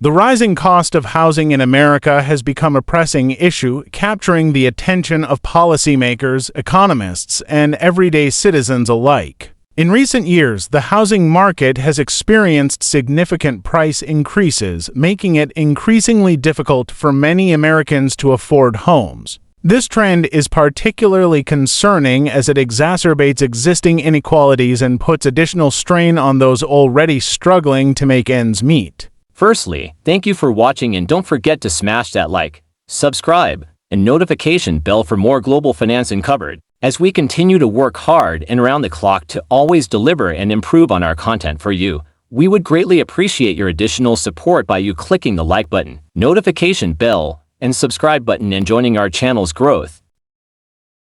The rising cost of housing in America has become a pressing issue, capturing the attention of policymakers, economists, and everyday citizens alike. In recent years, the housing market has experienced significant price increases, making it increasingly difficult for many Americans to afford homes. This trend is particularly concerning as it exacerbates existing inequalities and puts additional strain on those already struggling to make ends meet. Firstly, thank you for watching, and don't forget to smash that like, subscribe, and notification bell for more global finance uncovered, as we continue to work hard and around the clock to always deliver and improve on our content for you. We would greatly appreciate your additional support by you clicking the like button, notification bell, and subscribe button and joining our channel's growth.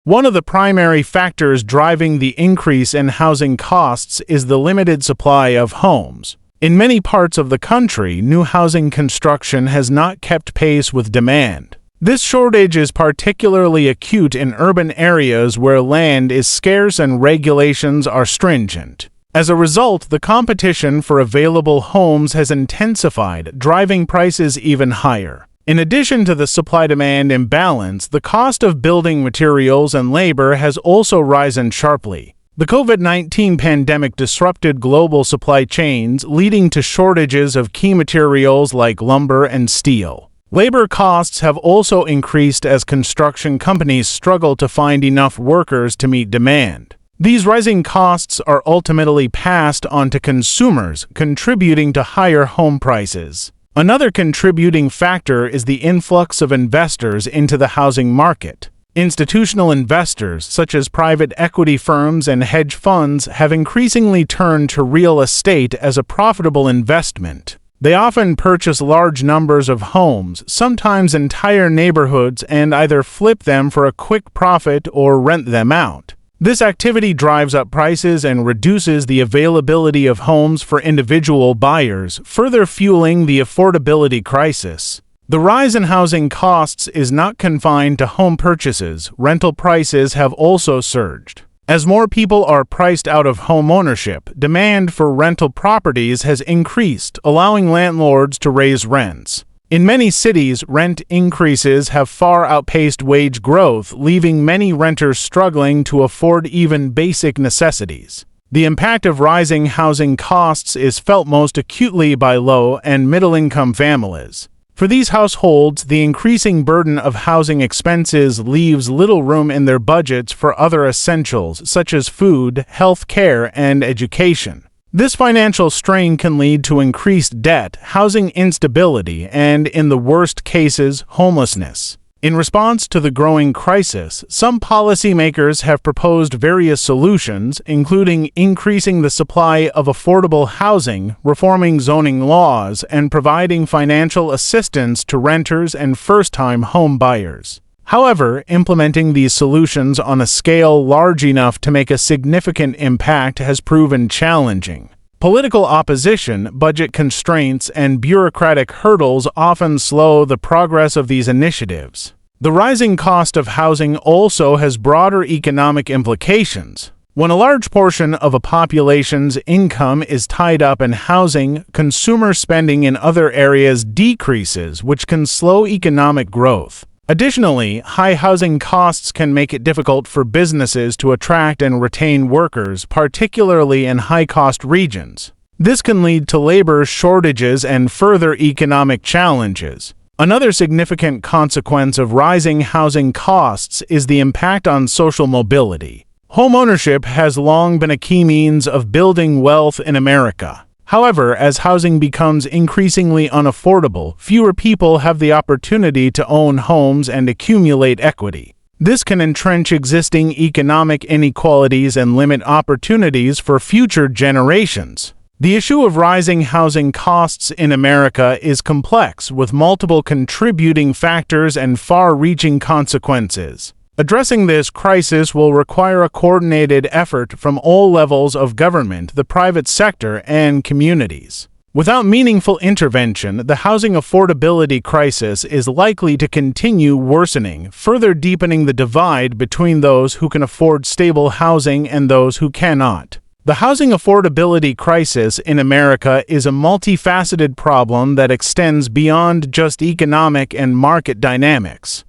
One of the primary factors driving the increase in housing costs is the limited supply of homes. In many parts of the country, new housing construction has not kept pace with demand. This shortage is particularly acute in urban areas where land is scarce and regulations are stringent. As a result, the competition for available homes has intensified, driving prices even higher. In addition to the supply-demand imbalance, the cost of building materials and labor has also risen sharply. The COVID-19 pandemic disrupted global supply chains, leading to shortages of key materials like lumber and steel. Labor costs have also increased as construction companies struggle to find enough workers to meet demand. These rising costs are ultimately passed on to consumers, contributing to higher home prices. Another contributing factor is the influx of investors into the housing market. Institutional investors, such as private equity firms and hedge funds, have increasingly turned to real estate as a profitable investment. They often purchase large numbers of homes, sometimes entire neighborhoods, and either flip them for a quick profit or rent them out. This activity drives up prices and reduces the availability of homes for individual buyers, further fueling the affordability crisis. The rise in housing costs is not confined to home purchases. Rental prices have also surged. As more people are priced out of home ownership, demand for rental properties has increased, allowing landlords to raise rents. In many cities, rent increases have far outpaced wage growth, leaving many renters struggling to afford even basic necessities. The impact of rising housing costs is felt most acutely by low and middle-income families. For these households, the increasing burden of housing expenses leaves little room in their budgets for other essentials such as food, health care, and education. This financial strain can lead to increased debt, housing instability, and, in the worst cases, homelessness. In response to the growing crisis, some policymakers have proposed various solutions, including increasing the supply of affordable housing, reforming zoning laws, and providing financial assistance to renters and first-time home buyers. However, implementing these solutions on a scale large enough to make a significant impact has proven challenging. Political opposition, budget constraints, and bureaucratic hurdles often slow the progress of these initiatives. The rising cost of housing also has broader economic implications. When a large portion of a population's income is tied up in housing, consumer spending in other areas decreases, which can slow economic growth. Additionally, high housing costs can make it difficult for businesses to attract and retain workers, particularly in high-cost regions. This can lead to labor shortages and further economic challenges. Another significant consequence of rising housing costs is the impact on social mobility. Homeownership has long been a key means of building wealth in America. However, as housing becomes increasingly unaffordable, fewer people have the opportunity to own homes and accumulate equity. This can entrench existing economic inequalities and limit opportunities for future generations. The issue of rising housing costs in America is complex, with multiple contributing factors and far-reaching consequences. Addressing this crisis will require a coordinated effort from all levels of government, the private sector, and communities. Without meaningful intervention, the housing affordability crisis is likely to continue worsening, further deepening the divide between those who can afford stable housing and those who cannot. The housing affordability crisis in America is a multifaceted problem that extends beyond just economic and market dynamics.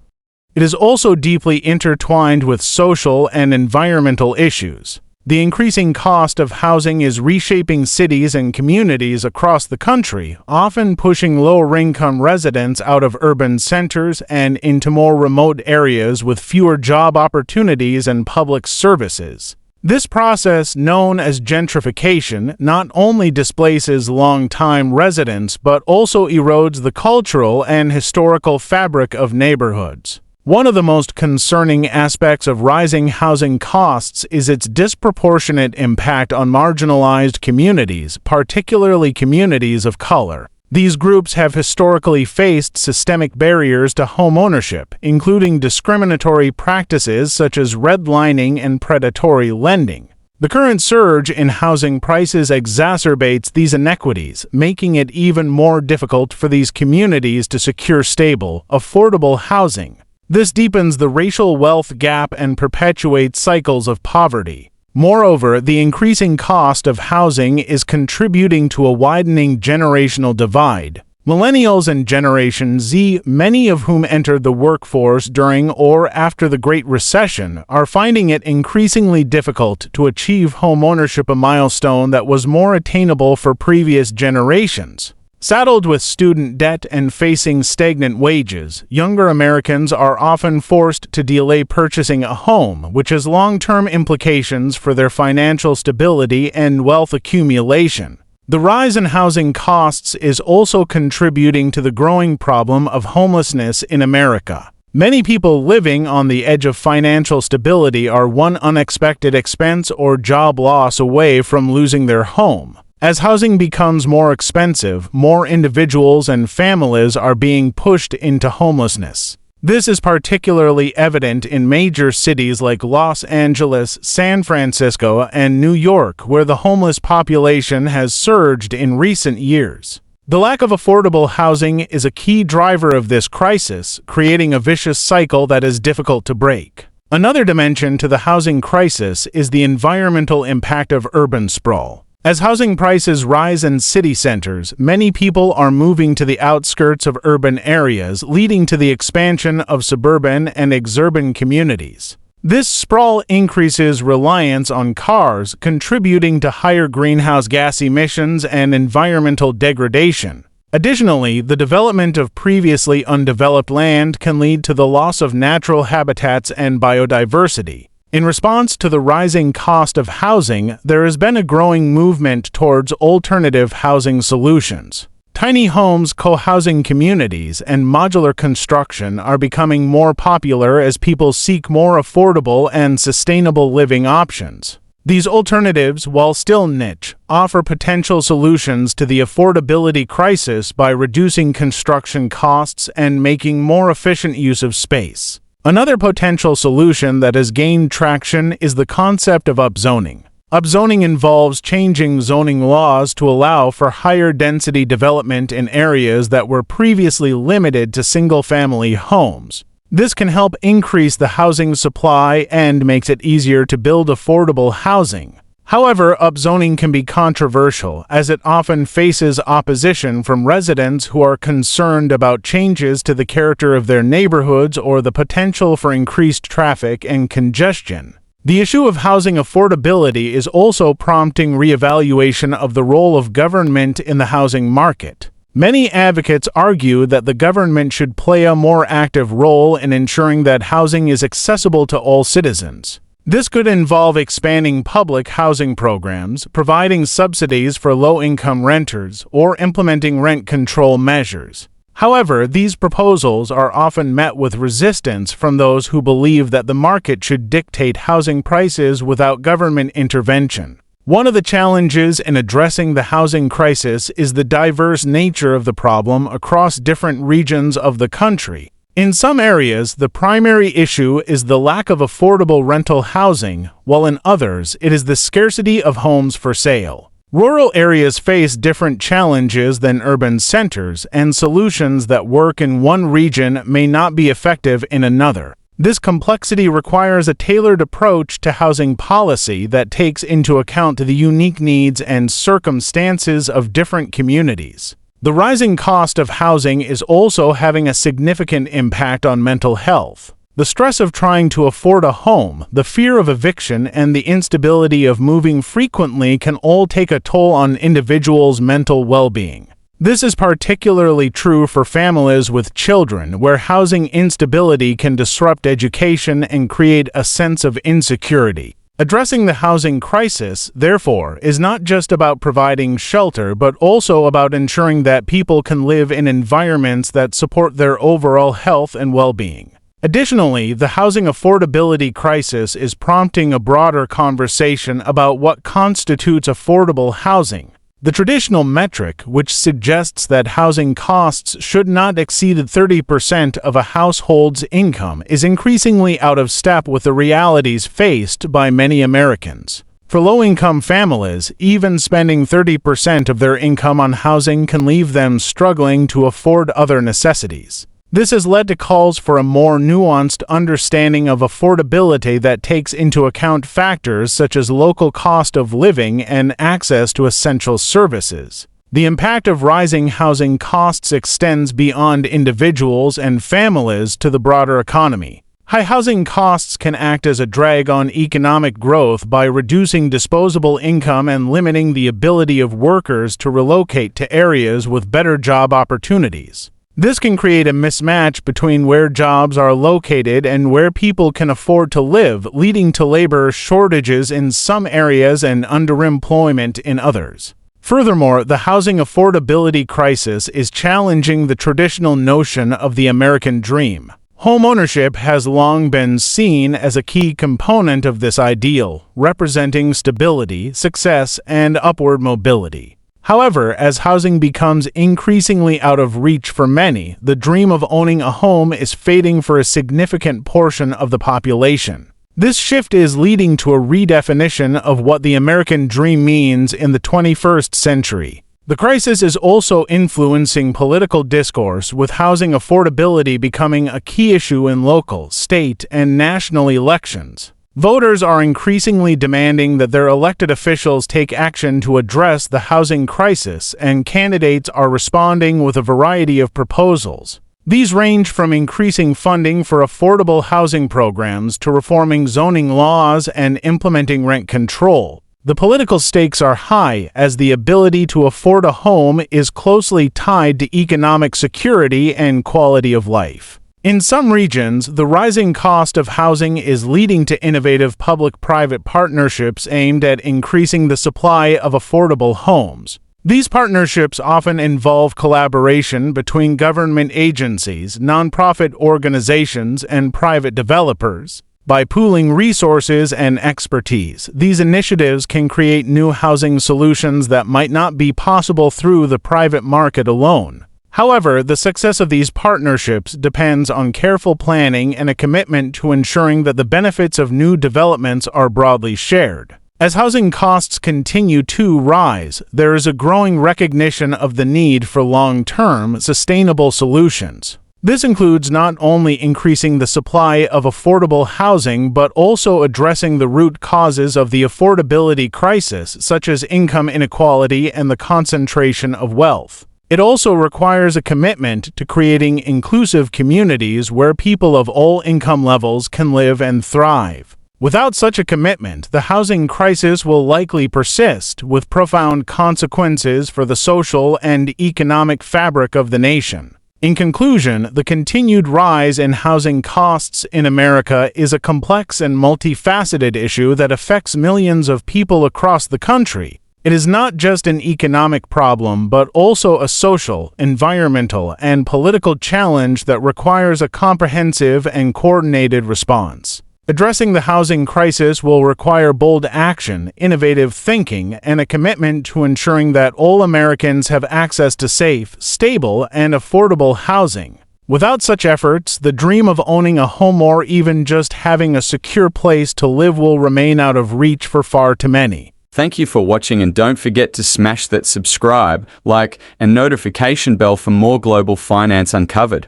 It is also deeply intertwined with social and environmental issues. The increasing cost of housing is reshaping cities and communities across the country, often pushing lower-income residents out of urban centers and into more remote areas with fewer job opportunities and public services. This process, known as gentrification, not only displaces long-time residents but also erodes the cultural and historical fabric of neighborhoods. One of the most concerning aspects of rising housing costs is its disproportionate impact on marginalized communities, particularly communities of color. These groups have historically faced systemic barriers to homeownership, including discriminatory practices such as redlining and predatory lending. The current surge in housing prices exacerbates these inequities, making it even more difficult for these communities to secure stable, affordable housing. This deepens the racial wealth gap and perpetuates cycles of poverty. Moreover, the increasing cost of housing is contributing to a widening generational divide. Millennials and Generation Z, many of whom entered the workforce during or after the Great Recession, are finding it increasingly difficult to achieve homeownership, a milestone that was more attainable for previous generations. Saddled with student debt and facing stagnant wages, younger Americans are often forced to delay purchasing a home, which has long-term implications for their financial stability and wealth accumulation. The rise in housing costs is also contributing to the growing problem of homelessness in America. Many people living on the edge of financial stability are one unexpected expense or job loss away from losing their home. As housing becomes more expensive, more individuals and families are being pushed into homelessness. This is particularly evident in major cities like Los Angeles, San Francisco, and New York, where the homeless population has surged in recent years. The lack of affordable housing is a key driver of this crisis, creating a vicious cycle that is difficult to break. Another dimension to the housing crisis is the environmental impact of urban sprawl. As housing prices rise in city centers, many people are moving to the outskirts of urban areas, leading to the expansion of suburban and exurban communities. This sprawl increases reliance on cars, contributing to higher greenhouse gas emissions and environmental degradation. Additionally, the development of previously undeveloped land can lead to the loss of natural habitats and biodiversity. In response to the rising cost of housing, there has been a growing movement towards alternative housing solutions. Tiny homes, co-housing communities, and modular construction are becoming more popular as people seek more affordable and sustainable living options. These alternatives, while still niche, offer potential solutions to the affordability crisis by reducing construction costs and making more efficient use of space. Another potential solution that has gained traction is the concept of upzoning. Upzoning involves changing zoning laws to allow for higher density development in areas that were previously limited to single-family homes. This can help increase the housing supply and makes it easier to build affordable housing. However, upzoning can be controversial, as it often faces opposition from residents who are concerned about changes to the character of their neighborhoods or the potential for increased traffic and congestion. The issue of housing affordability is also prompting reevaluation of the role of government in the housing market. Many advocates argue that the government should play a more active role in ensuring that housing is accessible to all citizens. This could involve expanding public housing programs, providing subsidies for low-income renters, or implementing rent control measures. However, these proposals are often met with resistance from those who believe that the market should dictate housing prices without government intervention. One of the challenges in addressing the housing crisis is the diverse nature of the problem across different regions of the country. In some areas, the primary issue is the lack of affordable rental housing, while in others, it is the scarcity of homes for sale. Rural areas face different challenges than urban centers, and solutions that work in one region may not be effective in another. This complexity requires a tailored approach to housing policy that takes into account the unique needs and circumstances of different communities. The rising cost of housing is also having a significant impact on mental health. The stress of trying to afford a home, the fear of eviction, and the instability of moving frequently can all take a toll on individuals' mental well-being. This is particularly true for families with children, where housing instability can disrupt education and create a sense of insecurity. Addressing the housing crisis, therefore, is not just about providing shelter, but also about ensuring that people can live in environments that support their overall health and well-being. Additionally, the housing affordability crisis is prompting a broader conversation about what constitutes affordable housing. The traditional metric, which suggests that housing costs should not exceed 30% of a household's income, is increasingly out of step with the realities faced by many Americans. For low-income families, even spending 30% of their income on housing can leave them struggling to afford other necessities. This has led to calls for a more nuanced understanding of affordability that takes into account factors such as local cost of living and access to essential services. The impact of rising housing costs extends beyond individuals and families to the broader economy. High housing costs can act as a drag on economic growth by reducing disposable income and limiting the ability of workers to relocate to areas with better job opportunities. This can create a mismatch between where jobs are located and where people can afford to live, leading to labor shortages in some areas and underemployment in others. Furthermore, the housing affordability crisis is challenging the traditional notion of the American dream. Homeownership has long been seen as a key component of this ideal, representing stability, success, and upward mobility. However, as housing becomes increasingly out of reach for many, the dream of owning a home is fading for a significant portion of the population. This shift is leading to a redefinition of what the American dream means in the 21st century. The crisis is also influencing political discourse, with housing affordability becoming a key issue in local, state, and national elections. Voters are increasingly demanding that their elected officials take action to address the housing crisis, and candidates are responding with a variety of proposals. These range from increasing funding for affordable housing programs to reforming zoning laws and implementing rent control. The political stakes are high, as the ability to afford a home is closely tied to economic security and quality of life. In some regions, the rising cost of housing is leading to innovative public-private partnerships aimed at increasing the supply of affordable homes. These partnerships often involve collaboration between government agencies, nonprofit organizations, and private developers. By pooling resources and expertise, these initiatives can create new housing solutions that might not be possible through the private market alone. However, the success of these partnerships depends on careful planning and a commitment to ensuring that the benefits of new developments are broadly shared. As housing costs continue to rise, there is a growing recognition of the need for long-term, sustainable solutions. This includes not only increasing the supply of affordable housing but also addressing the root causes of the affordability crisis, such as income inequality and the concentration of wealth. It also requires a commitment to creating inclusive communities where people of all income levels can live and thrive. Without such a commitment, the housing crisis will likely persist, with profound consequences for the social and economic fabric of the nation. In conclusion, the continued rise in housing costs in America is a complex and multifaceted issue that affects millions of people across the country. It is not just an economic problem, but also a social, environmental, and political challenge that requires a comprehensive and coordinated response. Addressing the housing crisis will require bold action, innovative thinking, and a commitment to ensuring that all Americans have access to safe, stable, and affordable housing. Without such efforts, the dream of owning a home or even just having a secure place to live will remain out of reach for far too many. Thank you for watching, and don't forget to smash that subscribe, like, and notification bell for more Global Finance Uncovered.